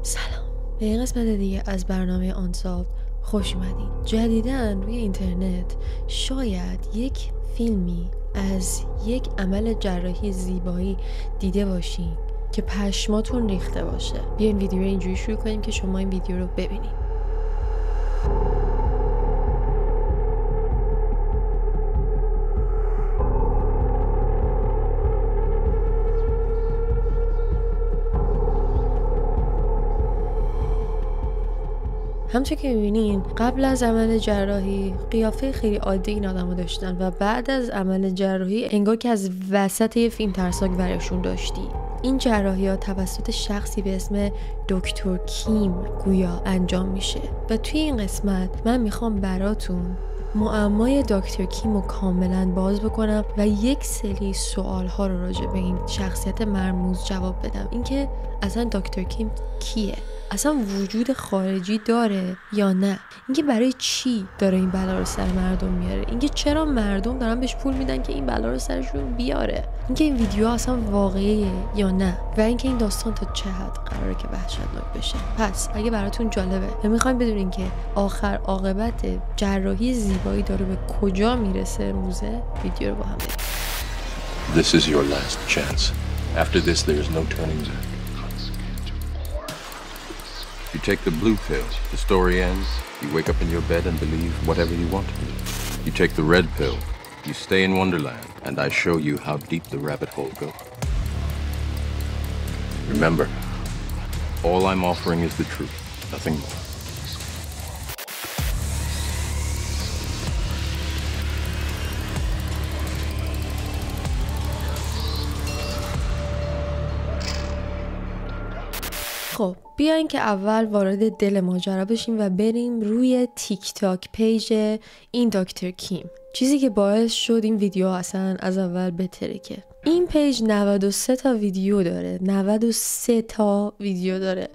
سلام، به این قسمت دیگه از برنامه آنسالد خوش اومدین. جدیداً روی اینترنت شاید یک فیلمی از یک عمل جراحی زیبایی دیده باشین که پشماتون ریخته باشه. بیاین ویدیو رو اینجوری شروع کنیم که شما این ویدیو رو ببینید. همچون که میبینین قبل از عمل جراحی قیافه خیلی عادی این آدمو داشتن و بعد از عمل جراحی انگار که از وسط یه فیلم ترسناک ورشون داشتی. این جراحی ها توسط شخصی به اسم دکتر کیم گویا انجام میشه و توی این قسمت من میخوام براتون معمای دکتر کیم رو کاملا باز بکنم و یک سری سوال ها رو راجع به این شخصیت مرموز جواب بدم. اینکه اصلا دکتر کیم کیه؟ اصلا وجود خارجی داره یا نه؟ اینکه برای چی داره این بلا رو سر مردم میاره؟ اینکه چرا مردم دارن بهش پول میدن که این بلا رو سرشون بیاره؟ اینکه این ویدیو اصلا واقعیه یا نه؟ و اینکه این داستان تا چه حد قراره که وحشتناک بشه. پس اگه براتون جالبه و میخواین بدونین که آخر عاقبت جراحی زیبایی داره به کجا میرسه امروزه، ویدیو رو با هم ببینید. This is your last chance. After this there is no turning back. You take the blue pill, the story ends, you wake up in your bed and believe whatever you want to believe. You take the red pill, you stay in Wonderland, and I show you how deep the rabbit hole goes. Remember, all I'm offering is the truth, nothing more. خب بیاین که اول وارد دل ماجرا بشیم و بریم روی تیک تاک پیج این دکتر کیم. چیزی که باعث شد این ویدیو اصلا از اول بترکه. این پیج 93 تا ویدیو داره، 93 تا ویدیو داره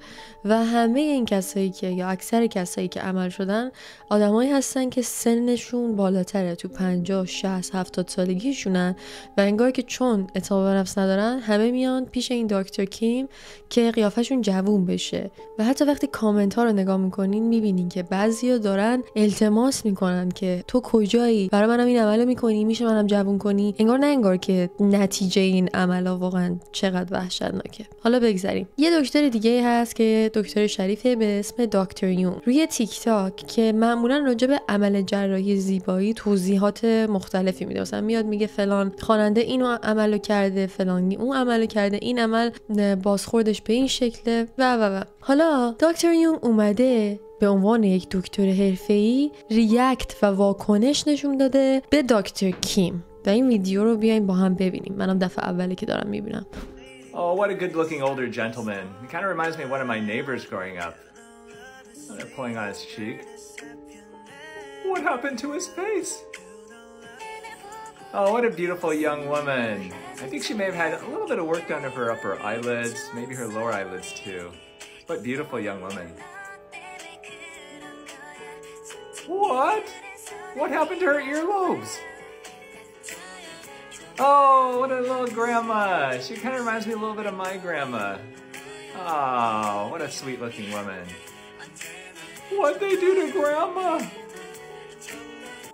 و همه این کسایی که یا اکثر کسایی که عمل شدن آدمایی هستن که سنشون بالاتره، تو 50 60 70 سالگیشونن و انگار که چون اعتماد به نفس ندارن همه میان پیش این دکتر کیم که قیافشون جوون بشه. و حتی وقتی کامنت ها رو نگاه میکنین میبینین که بعضیا دارن التماس میکنن که تو کجایی، برای منم این عملو میکنی، میشه منم جوون کنی. انگار نه انگار که نتیجه این عملا واقعا چقدر وحشتناکه. حالا بگذریم. یه دکتر دیگه هست که دکتر شریفه به اسم دکتر یون روی تیک تاک که معمولا راجع به عمل جراحی زیبایی توضیحات مختلفی میده. مثلا میاد میگه فلان خواننده اینو عملو کرده، فلان اون عملو کرده، این عمل بازخوردش به این شکله و حالا دکتر یون اومده به عنوان یک دکتر حرفه‌ای ریاکت و واکنش نشون داده به دکتر کیم و این ویدیو رو بیاین با هم ببینیم. منم دفعه اولی که دارم میبینم. Oh, what a good-looking older gentleman. He kind of reminds me of one of my neighbors growing up. Oh, they're pulling on his cheek. What happened to his face? Oh, what a beautiful young woman. I think she may have had a little bit of work done to her upper eyelids, maybe her lower eyelids too. What beautiful young woman. What? What happened to her earlobes? Oh, what a little grandma. She kind of reminds me a little bit of my grandma. Oh, what a sweet looking woman. What'd they do to grandma?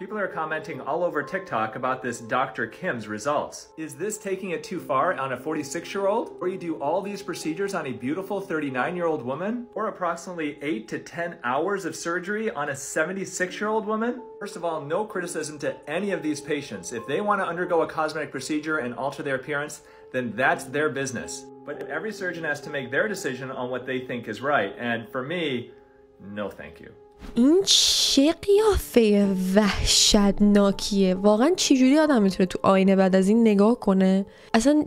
People are commenting all over TikTok about this Dr. Kim's results. Is this taking it too far on a 46-year-old? Or you do all these procedures on a beautiful 39-year-old woman? Or approximately 8 to 10 hours of surgery on a 76-year-old woman? First of all, no criticism to any of these patients. If they want to undergo a cosmetic procedure and alter their appearance, then that's their business. But every surgeon has to make their decision on what they think is right. And for me, no thank you. این چه قیافه وحشتناکیه. واقعا چجوری آدم میتونه تو آینه بعد از این نگاه کنه؟ اصلا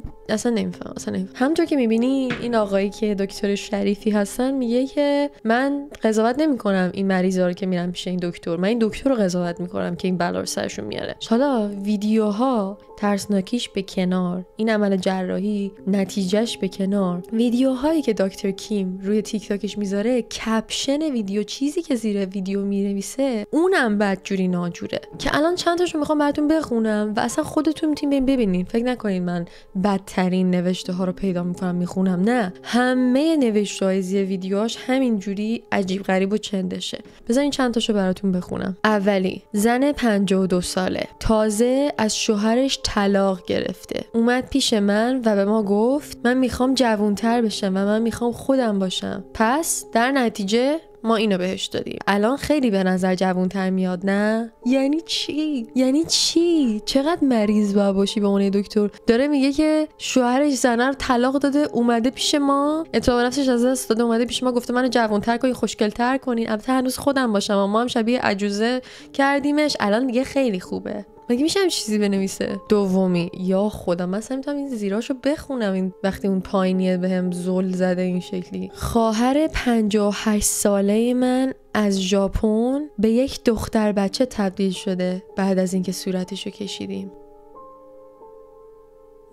نمیفهم. همونطور که میبینی این آقایی که دکتر شریفی هستن میگه که من قضاوت نمیکنم این مریضا رو که میرن پیش این دکتر، من این دکتر رو قضاوت میکنم که این بلا رو سرشون میاره. حالا ویدیوها ترسناکیش به کنار، این عمل جراحی نتیجهش به کنار، ویدیوهایی که دکتر کیم روی تیک تاکش میذاره، کپشن ویدیو، چیزی که زیر ویدیو مینویسه مینویسه اونم بدجوری ناجوره که الان چند تاشو میخوام براتون بخونم و اصلا خودتون میتونین ببینین. فکر نکنین من بدترین نوشته ها رو پیدا میکنم میخونم، نه، همه نوشته های زیر ویدیوهاش همینجوری عجیب غریب و چندشه. بذارین چند تاشو براتون بخونم. اولی، زن 52 ساله تازه از شوهرش طلاق گرفته، اومد پیش من و به ما گفت من میخوام جوانتر بشم و من میخوام خودم باشم، پس در نتیجه ما اینو بهش دادیم. الان خیلی به نظر جوانتر میاد، نه؟ یعنی چی؟ یعنی چی؟ چقدر مریض باید باشی به عنوان دکتر؟ داره میگه که شوهرش زنه رو طلاق داده، اومده پیش ما، اعتماد به نفسش از دست داده، اومده پیش ما گفته منو جوانتر کنین، خوشگل‌تر کنین، البته هنوز خودم باشم، ما هم شبیه عجوزه کردیمش، الان دیگه خیلی خوبه. مگه میشه هم چیزی بنویسه؟ دومی، یا خدا مثلا میتونم این زیراشو بخونم این وقتی اون پایینیه بهم زل زده این شکلی. خواهر 58 ساله من از ژاپن به یک دختر بچه تبدیل شده بعد از اینکه صورتشو کشیدیم.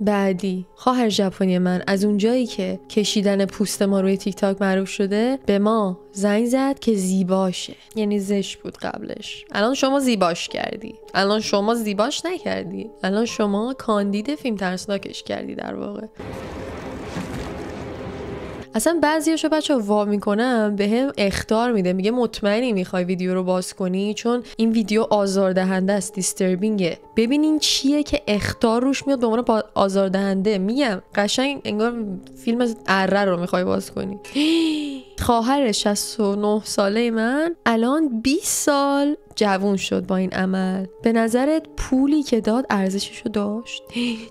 بعدی، خواهر ژاپنی من از اونجایی که کشیدن پوست ما روی تیک تاک معروف شده به ما زنگ زد که زیباشه، یعنی زشت بود قبلش، الان شما زیباش کردی، الان شما زیباش نکردی، الان شما کاندید فیلم ترسناکش کردی در واقع. اصلا بعضیاشو بچه وا میکنم به هم اخطار میده، میگه مطمئنی میخوای ویدیو رو باز کنی چون این ویدیو آزاردهنده است، دیستربینگه، ببینین چیه که اخطار روش میاد به عنوان آزاردهنده. میگم قشنگ انگار فیلم اره رو میخوای باز کنی. خواهر 69 ساله من الان 20 سال جوون شد با این عمل. به نظرت پولی که داد ارزششو داشت؟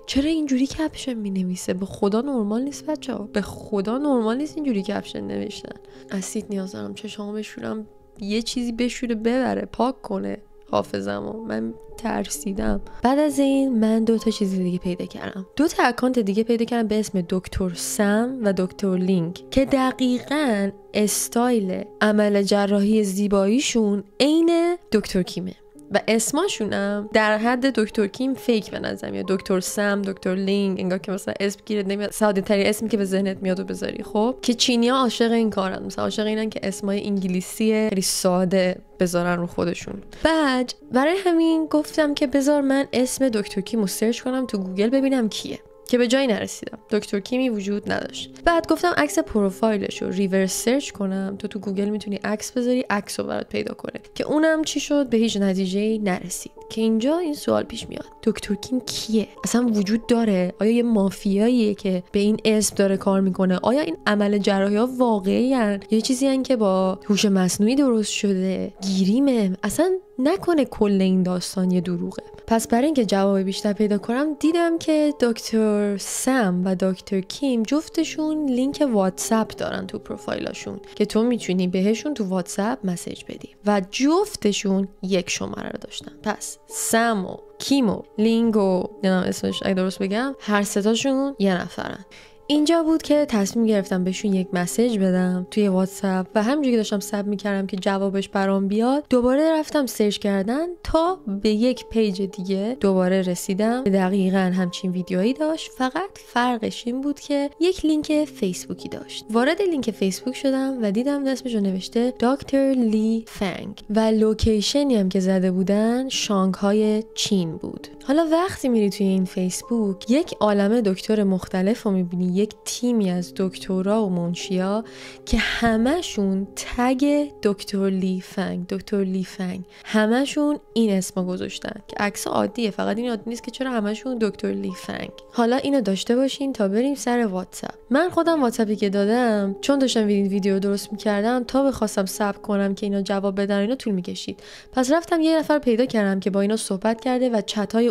چرا اینجوری کپشن مینویسه؟ به خدا نرمال نیست بچه‌ها، به خدا نرمال نیست اینجوری کپشن نوشتن. اسید نیاز دارم چشامو بشورم، یه چیزی بشوره ببره پاک کنه حافظمو، من ترسیدم. بعد از این من 2 تا چیز دیگه پیدا کردم، 2 تا اکانت دیگه پیدا کردم به اسم دکتر سم و دکتر لینک که دقیقاً استایل عمل جراحی زیباییشون عین دکتر کیمه و اسماشونم در حد دکتر کیم فیک به نظر میاد. دکتر سم، دکتر لینگ، انگار که مثلا اسم گیرت نمیاد، ساده ترین اسمی که به ذهنت میاد و بذاری. خب که چینی‌ها عاشق این کارن، مثلا عاشق اینن که اسمای انگلیسی خیلی ساده بذارن رو خودشون. بعد برای همین گفتم که بذار من اسم دکتر کیم رو سرچ کنم تو گوگل ببینم کیه، که به جایی نرسیدم، دکتر کیمی وجود نداشت. بعد گفتم عکس پروفایلش رو ریورس سرچ کنم، تو گوگل میتونی عکس بذاری عکس رو برات پیدا کنه، که اونم چی شد؟ به هیچ نتیجه‌ای نرسید. که اینجا این سوال پیش میاد، دکتر کیم کیه؟ اصلا وجود داره؟ آیا یه مافیاییه که به این اسم داره کار میکنه؟ آیا این عمل جراحی ها واقعی هن؟ یه چیزی هن که با هوش مصنوعی درست شده؟ گیریمه؟ اصلا نکنه کل این داستان یه دروغه؟ پس برای اینکه جواب بیشتر پیدا کنم دیدم که دکتر سم و دکتر کیم جفتشون لینک واتساپ دارن تو پروفایلاشون که تو میتونی بهشون تو واتساپ مسیج بدی و جفتشون یک شماره رو داشتن. پس سم و کیم و لینک و نمیدونم اسمش اگه درست بگم هر سه تاشون یه نفرن. اینجا بود که تصمیم گرفتم بهشون یک مسیج بدم توی واتساپ و همونجوری که داشتم ساب میکردم که جوابش برام بیاد دوباره رفتم سرچ کردن تا به یک پیج دیگه دوباره رسیدم که دقیقاً همچین ویدیویی داشت، فقط فرقش این بود که یک لینک فیسبوکی داشت. وارد لینک فیسبوک شدم و دیدم اسمش رو نوشته دکتر لی فنگ و لوکیشنی هم که زده بودن شانگهای چین بود. حالا وقتی میری توی این فیسبوک یک عالمه دکتر مختلف رو میبینی، یک تیمی از دکترا و منشیا که همشون تگ دکتر لی فنگ همشون این اسمو گذاشتن که عکس عادیه، فقط این عادی نیست که چرا همشون دکتر لی فنگ. حالا اینو داشته باشین تا بریم سر واتساپ. من خودم واتساپی که دادم چون داشتم ویدیو درست میکردم تا بخواستم صبر کنم که اینا جواب بدن اینا طول میکشید، پس رفتم یه نفر پیدا کردم که با اینا صحبت کرده و چتای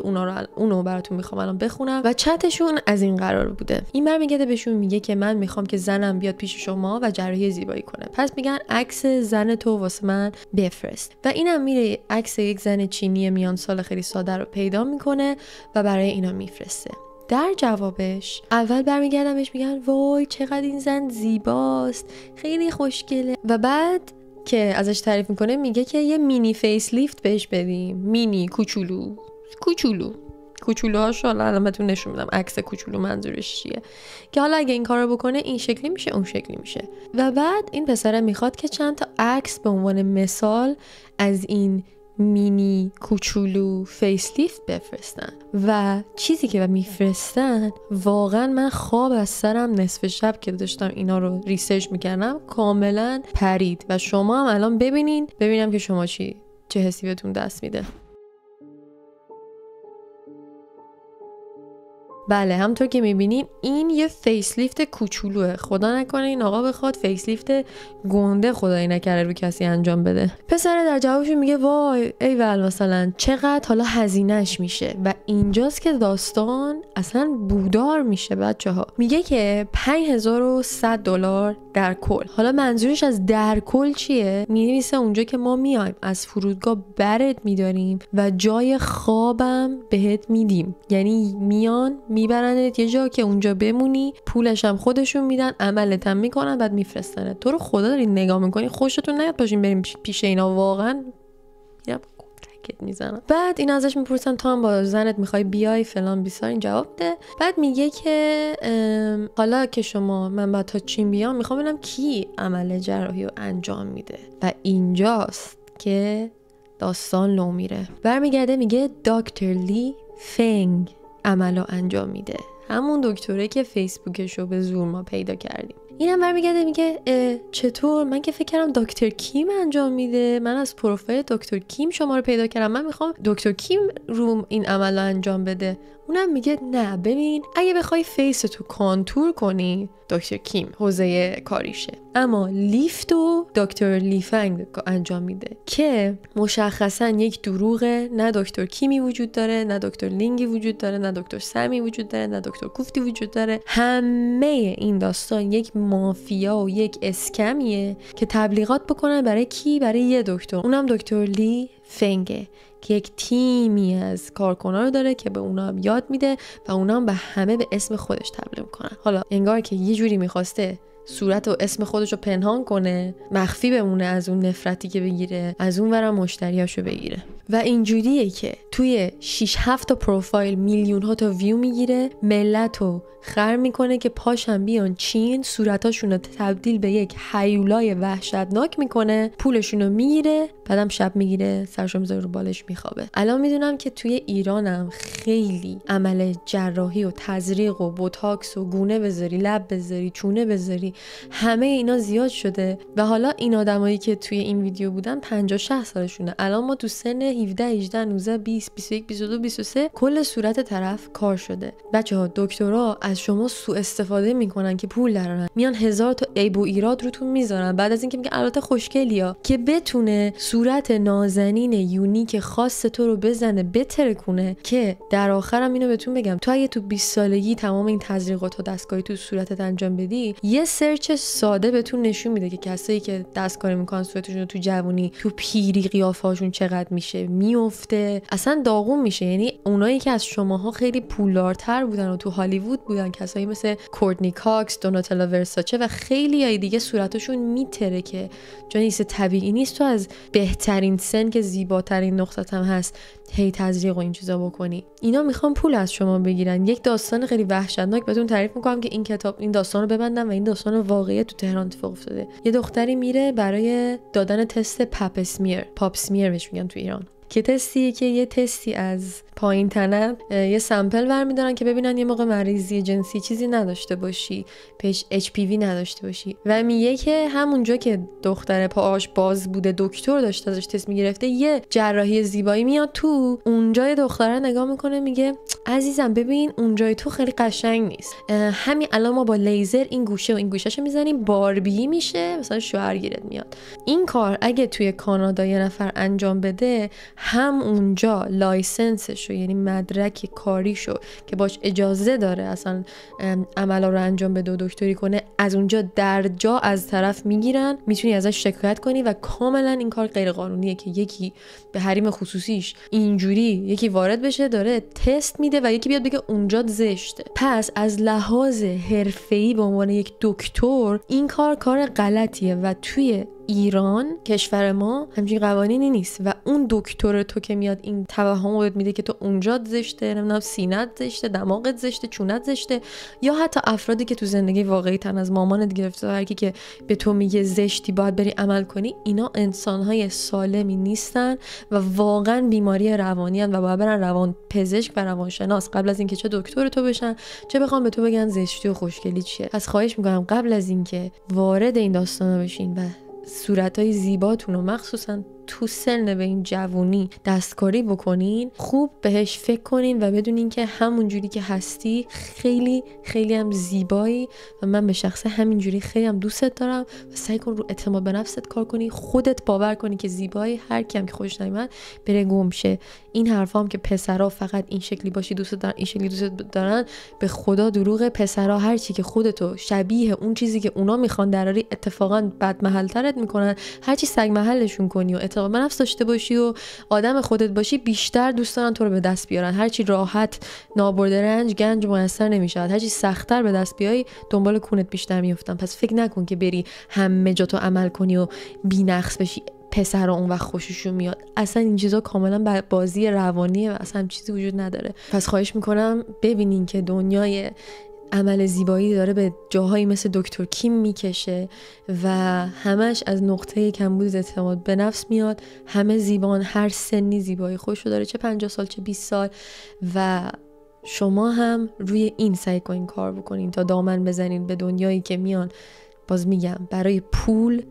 اونو براتون میخوام الان بخونم و چتشون از این قرار بوده. این برمیگرده بهشون میگه که من میخوام که زنم بیاد پیش شما و جراحی زیبایی کنه، پس میگن عکس زن تو واسه من بفرست و اینم میره عکس یک زن چینی میان سال خیلی ساده رو پیدا میکنه و برای اینا میفرسته. در جوابش اول برمیگردم بهش میگن وای چقدر این زن زیباست، خیلی خوشگله، و بعد که ازش تعریف میکنه میگه که یه مینی فیس لیفت بهش بدیم، مینی کوچولو کوچولوهاشو حالا الان بهتون نشون میدم عکس کوچولو منظورش چیه، که حالا اگه این کارو بکنه این شکلی میشه اون شکلی میشه. و بعد این پسره میخواد که چند تا عکس به عنوان مثال از این مینی کوچولو فیس لیفت بفرستن و چیزی که میفرستن واقعا من خواب از سرم نصف شب که داشتم اینا رو ریسرچ میکردم کاملا پرید و شما هم الان ببینم که شما چه حسی بهتون دست میده. بله همطور که میبینین این یه فیس لیفت کوچولوه، خدا نکنه این آقا بخواد فیس لیفت گنده خدایی نکره رو کسی انجام بده. پسر در جوابش میگه وای ایول مثلا چقدر حالا هزینهش میشه و اینجاست که داستان اصلا بودار میشه بچه‌ها. میگه که $5100 در کل. حالا منظورش از در کل چیه؟ مینویسه اونجا که ما میایم از فرودگاه برات میداریم و جای خوابم بهت میدیم، یعنی میان میبرنت یه جا که اونجا بمونی، پولش هم خودشون میدن، عملت هم میکنن، بعد میفرستنت. تو رو خدا دارین نگاه میکنی خوشتون نیاد باشین بریم پیش اینا، واقعا میرم رکت میزنم. بعد این ازش میپرسن تو هم با زنت میخوای بیای فلان بیسار، این جواب ده. بعد میگه که حالا که شما من بعد تا چین بیام میخوام ببینم کی عمل جراحی رو انجام میده و اینجاست که داستان لو میره. برمیگرده میگه دکتر لی فنگ عملو انجام میده، همون دکتره که فیسبوکشو به زور ما پیدا کردیم. اینم برمیگرده میگه چطور؟ من که فکر کردم دکتر کیم انجام میده، من از پروفایل دکتر کیم شما رو پیدا کردم، من میخوام دکتر کیم رو این عملو انجام بده. اونم میگه نه ببین اگه بخوای فیستو کانتور کنی دکتر کیم حوزه کاریشه، اما لیفتو دکتر لی فنگ انجام میده که مشخصا یک دروغه. نه دکتر کیمی وجود داره، نه دکتر لینگی وجود داره، نه دکتر سمی وجود داره، نه دکتر کوفتی وجود داره. همه این داستان یک مافیا و یک اسکمیه که تبلیغات بکنن برای کی؟ برای یه دکتر، اونم دکتر لی فنگه که یک تیمی از کارکنان رو داره که به اونا هم یاد میده و اونا هم به همه به اسم خودش تبلیغ میکنن. حالا انگار که یه جوری میخواسته صورت و اسم خودش رو پنهان کنه، مخفی بمونه از اون نفرتی که بگیره، از اون ورم مشتریاشو بگیره. و اینجوریه که توی 6-7 تا پروفایل میلیون ها تا ویو میگیره، ملتو خر میکنه که پاشن بیان چین، صورتاشون رو تبدیل به یک هیولای وحشتناک میکنه، پولشون رو میگیره، بعدم شب میگیره سرشو میذاره رو بالش میخوابه. الان میدونم که توی ایرانم خیلی عمل جراحی و تزریق و بوتاکس و گونه بذاری، لب بذاری، چونه بذاری، همه اینا زیاد شده و حالا این آدمایی که توی این ویدیو بودن 50-60 سالشونه. الان ما تو سن 17 18 19 20 21 22 23 کل صورت طرف کار شده. بچه‌ها دکترها از شما سوء استفاده میکنن که پول درارن، میان 1000 تا عیب و ایراد روتون میذارن، بعد از اینکه میگه البته خوشگلیا، که بتونه صورت نازنین یونیک خاص تو رو بزنه بترکونه. که در آخرم اینو بهتون بگم، تو اگه تو 20 سالگی تمام این تزریقات و دستکاری تو صورتت انجام بدی، یه سرچ ساده بهتون نشون میده که کسایی که دستکاری میکنن صورتشون رو تو جوونی، تو پیری قیافه‌هاشون چقدر میشه میفته، اصلا داغون میشه. یعنی اونایی که از شماها خیلی پولدارتر بودن و تو هالیوود بودن، کسایی مثل کورتنی کاکس، دوناتلا ورساچه و خیلی های دیگه صورتشون میتره که جانیس طبیعی نیست تو از بهترین سن که زیباترین نقطت هم هست هی تزریق و این چیزا بکنی. اینا میخوان پول از شما بگیرن. یک داستان خیلی وحشتناک بهتون تعریف میکنم که این کتاب این داستان رو ببندم و این داستان واقعی تو تهران اتفاق افتاده. یه دختری میره برای دادن تست پاپ اسمیر بهش میگن تو ایران، که تستیه که یه تستی از پایین تنه یه سمپل برمیدارن که ببینن یه موقع مریضی جنسی چیزی نداشته باشی، پیش HPV نداشته باشی. و میگه که همونجا که دختر پاهاش باز بوده دکتر داشته ازش تست میگرفته، یه جراحی زیبایی میاد تو اونجای دختره نگاه میکنه میگه عزیزم ببین اونجای تو خیلی قشنگ نیست، همین الان ما با لیزر این گوشه و این گوشهشو میزنیم باربی میشه، مثلا شوهرگیرت میاد. این کار اگه توی کانادا یه نفر انجام بده، هم اونجا لایسنسشو یعنی مدرک کاریشو که باش اجازه داره اصلا عملا رو انجام بده و دکتری کنه، از اونجا در جا از طرف میگیرن، میتونی ازش شکایت کنی و کاملا این کار غیر قانونیه که یکی به حریم خصوصیش اینجوری یکی وارد بشه داره تست میده و یکی بیاد بگه اونجا زشته. پس از لحاظ حرفه‌ای به عنوان یک دکتر این کار غلطیه و توی ایران کشور ما همچین قوانینی نیست و اون دکتر تو که میاد این توهم بهت میده که تو اونجا زشته، نمیدونم سینت زشته، دماغت زشته، چونت زشته، یا حتی افرادی که تو زندگی واقعی تن از مامانت گرفته هر کی که به تو میگه زشتی باید بری عمل کنی، اینا انسانهای سالمی نیستن و واقعا بیماری روانی هستن و باید برن روان پزشک و روانشناس قبل از اینکه چه دکتر تو بشن چه بخوام به تو بگن زشتی و خوشگلی چیه. پس خواهش میکنم قبل از اینکه وارد این داستانا بشین و صورتهای زیباتون و مخصوصا تو سن به این جوونی دستکاری بکنین، خوب بهش فکر کنین و بدونین که همون جوری که هستی خیلی خیلی هم زیبایی و من به شخصه همین جوری خیلی هم دوستت دارم و سعی کن رو اعتماد به نفست کار کنی، خودت باور کنی که زیبایی، هر کیم که خوش نمیاد بره گم شه. این حرفام که پسرا فقط این شکلی باشی دوست دارن، این شکلی دوست دارن، به خدا دروغه. پسرا هر چی که خودتو شبیه اون چیزی که اونا میخوان دراری اتفاقا بد محل‌ترت میکنن. هر چی سگ محلشون کنی و اعتماد به نفس داشته باشی و آدم خودت باشی بیشتر دوست دارن تو رو به دست بیارن. هر چی راحت نابرده رنج گنج میسر نمیشه، هر چی سخت‌تر به دست بیای دنبال کونت بیشتر میافتن. پس فکر نکن که بری همه جا تو عمل کنی و بی‌نقص بشی پسرا اون وقت خوششون میاد. اصلا این چیزا کاملا بازی روانیه و اصلا چیزی وجود نداره. پس خواهش میکنم ببینین که دنیای عمل زیبایی داره به جاهایی مثل دکتر کیم میکشه و همش از نقطه کمبود اعتماد به نفس میاد. همه زیبان، هر سنی زیبایی خوشو داره، چه 50 سال چه 20 سال، و شما هم روی این سعی کنین کار بکنین تا دامن بزنین به دنیایی که میان، باز میگم، برای پول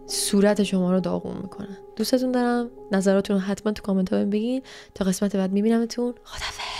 صورت شما رو داغون میکنن. دوستتون دارم. نظراتتون رو حتما تو کامنت ها بگین. تا قسمت بعد میبینمتون. خدافظ.